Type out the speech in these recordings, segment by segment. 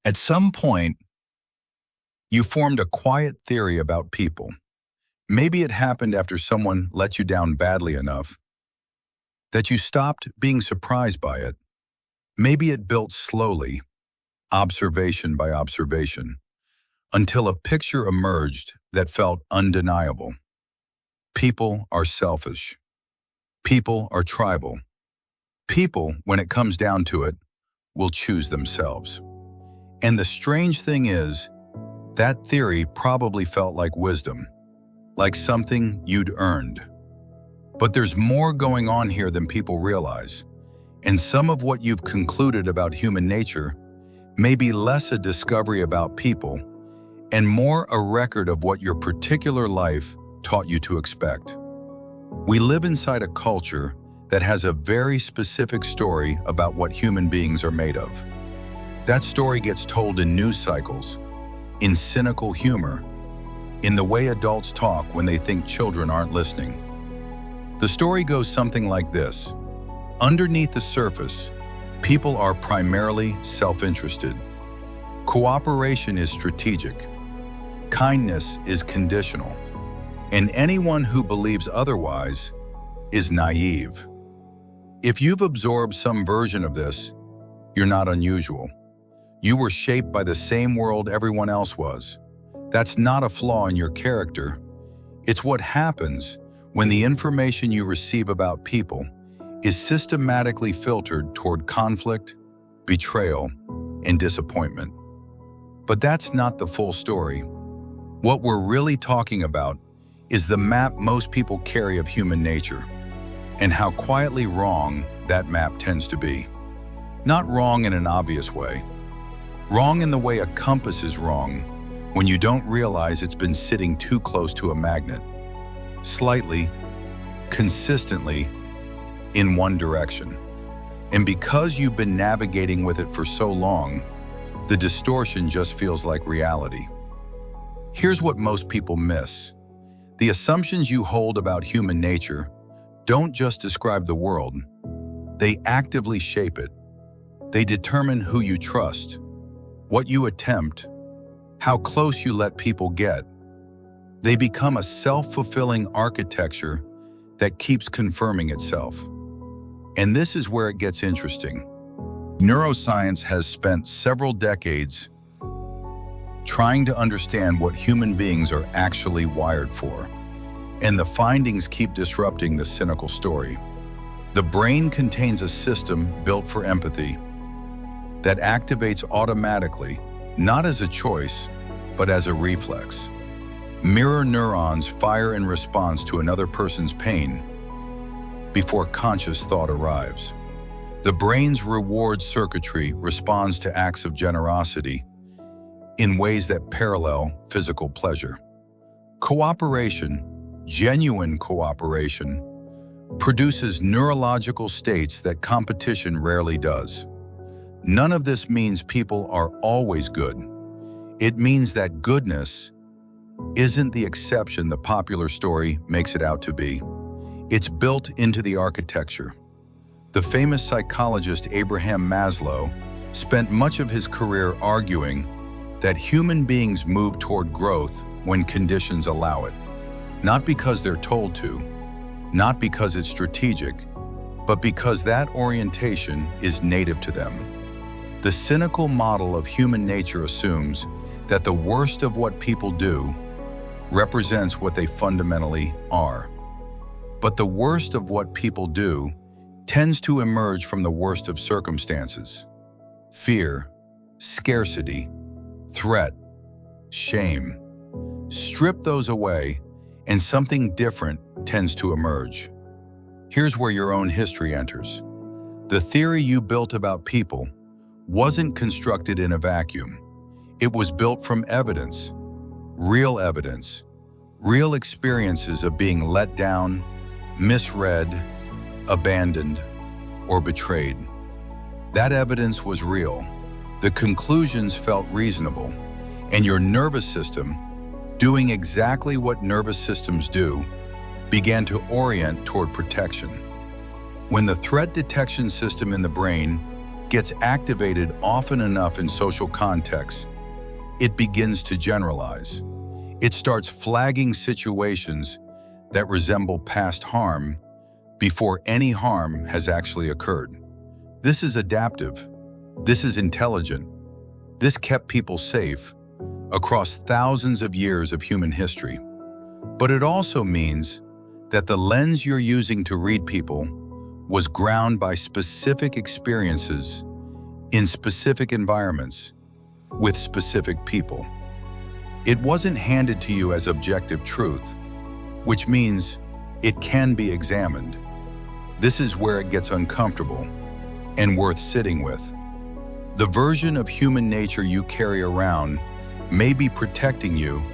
At some point, you formed a quiet theory about people. Maybe it happened after someone let you down badly enough that you stopped being surprised by it. Maybe it built slowly, observation by observation, until a picture emerged that felt undeniable. People are selfish. People are tribal. People, when it comes down to it, will choose themselves. And the strange thing is, that theory probably felt like wisdom, like something you'd earned. But there's more going on here than people realize, and some of what you've concluded about human nature may be less a discovery about people and more a record of what your particular life taught you to expect. We live inside a culture that has a very specific story about what human beings are made of. That story gets told in news cycles, in cynical humor, in the way adults talk when they think children aren't listening. The story goes something like this. Underneath the surface, people are primarily self-interested. Cooperation is strategic. Kindness is conditional. And anyone who believes otherwise is naive. If you've absorbed some version of this, you're not unusual. You were shaped by the same world everyone else was. That's not a flaw in your character. It's what happens when the information you receive about people is systematically filtered toward conflict, betrayal, and disappointment. But that's not the full story. What we're really talking about is the map most people carry of human nature, and how quietly wrong that map tends to be. Not wrong in an obvious way. Wrong in the way a compass is wrong when you don't realize it's been sitting too close to a magnet. Slightly, consistently, in one direction. And because you've been navigating with it for so long, the distortion just feels like reality. Here's what most people miss. The assumptions you hold about human nature don't just describe the world. They actively shape it. They determine who you trust, what you attempt, how close you let people get. They become a self-fulfilling architecture that keeps confirming itself. And this is where it gets interesting. Neuroscience has spent several decades trying to understand what human beings are actually wired for. And the findings keep disrupting the cynical story. The brain contains a system built for empathy that activates automatically, not as a choice, but as a reflex. Mirror neurons fire in response to another person's pain before conscious thought arrives. The brain's reward circuitry responds to acts of generosity in ways that parallel physical pleasure. Cooperation, genuine cooperation, produces neurological states that competition rarely does. None of this means people are always good. It means that goodness isn't the exception the popular story makes it out to be. It's built into the architecture. The famous psychologist Abraham Maslow spent much of his career arguing that human beings move toward growth when conditions allow it. Not because they're told to, not because it's strategic, but because that orientation is native to them. The cynical model of human nature assumes that the worst of what people do represents what they fundamentally are. But the worst of what people do tends to emerge from the worst of circumstances. Fear, scarcity, threat, shame. Strip those away, and something different tends to emerge. Here's where your own history enters. The theory you built about people wasn't constructed in a vacuum. It was built from evidence, real experiences of being let down, misread, abandoned, or betrayed. That evidence was real. The conclusions felt reasonable, and your nervous system, doing exactly what nervous systems do, began to orient toward protection. When the threat detection system in the brain gets activated often enough in social contexts, it begins to generalize. It starts flagging situations that resemble past harm before any harm has actually occurred. This is adaptive. This is intelligent. This kept people safe across thousands of years of human history. But it also means that the lens you're using to read people was ground by specific experiences in specific environments with specific people. It wasn't handed to you as objective truth, which means it can be examined. This is where it gets uncomfortable and worth sitting with. The version of human nature you carry around may be protecting you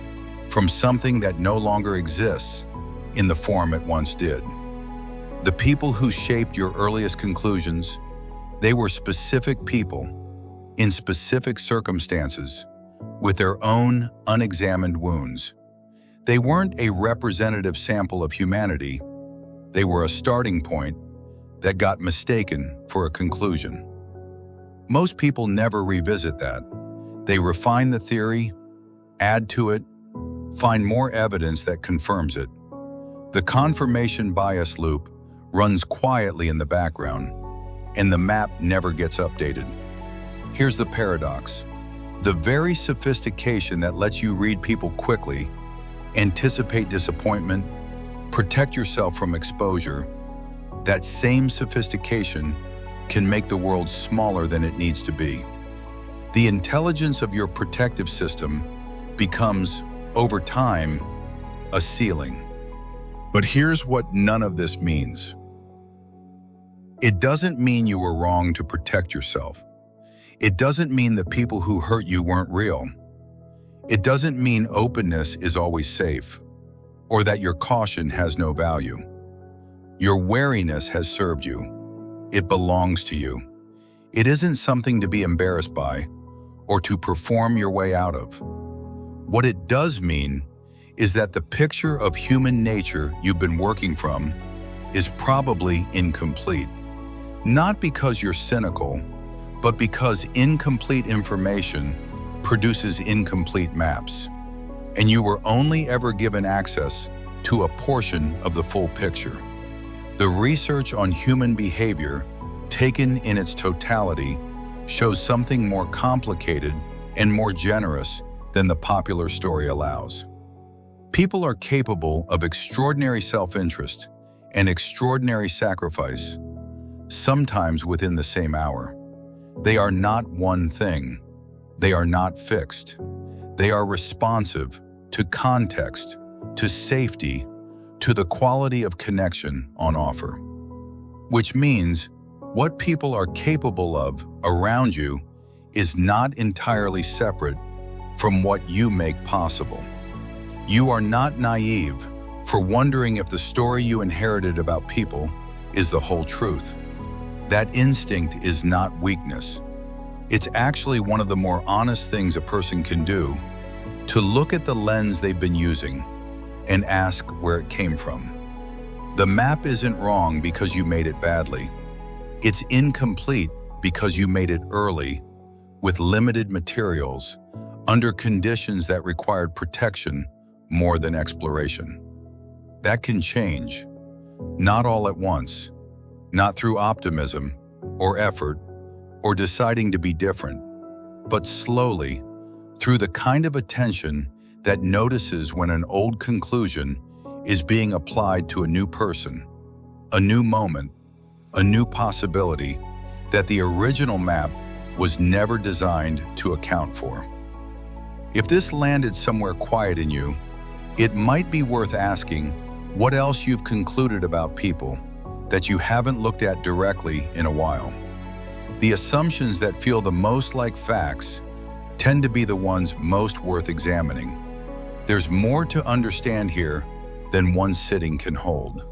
from something that no longer exists in the form it once did. The people who shaped your earliest conclusions, they were specific people in specific circumstances with their own unexamined wounds. They weren't a representative sample of humanity. They were a starting point that got mistaken for a conclusion. Most people never revisit that. They refine the theory, add to it, find more evidence that confirms it. The confirmation bias loop runs quietly in the background, and the map never gets updated. Here's the paradox. The very sophistication that lets you read people quickly, anticipate disappointment, protect yourself from exposure, that same sophistication can make the world smaller than it needs to be. The intelligence of your protective system becomes, over time, a ceiling. But here's what none of this means. It doesn't mean you were wrong to protect yourself. It doesn't mean the people who hurt you weren't real. It doesn't mean openness is always safe, or that your caution has no value. Your wariness has served you. It belongs to you. It isn't something to be embarrassed by or to perform your way out of. What it does mean is that the picture of human nature you've been working from is probably incomplete. Not because you're cynical, but because incomplete information produces incomplete maps, and you were only ever given access to a portion of the full picture. The research on human behavior, taken in its totality, shows something more complicated and more generous than the popular story allows. People are capable of extraordinary self-interest and extraordinary sacrifice, sometimes within the same hour. They are not one thing. They are not fixed. They are responsive to context, to safety, to the quality of connection on offer. Which means what people are capable of around you is not entirely separate from what you make possible. You are not naive for wondering if the story you inherited about people is the whole truth. That instinct is not weakness. It's actually one of the more honest things a person can do, to look at the lens they've been using and ask where it came from. The map isn't wrong because you made it badly. It's incomplete because you made it early, with limited materials, under conditions that required protection more than exploration. That can change, not all at once, not through optimism or effort or deciding to be different, but slowly, through the kind of attention that notices when an old conclusion is being applied to a new person, a new moment, a new possibility that the original map was never designed to account for. If this landed somewhere quiet in you, it might be worth asking what else you've concluded about people that you haven't looked at directly in a while. The assumptions that feel the most like facts tend to be the ones most worth examining. There's more to understand here than one sitting can hold.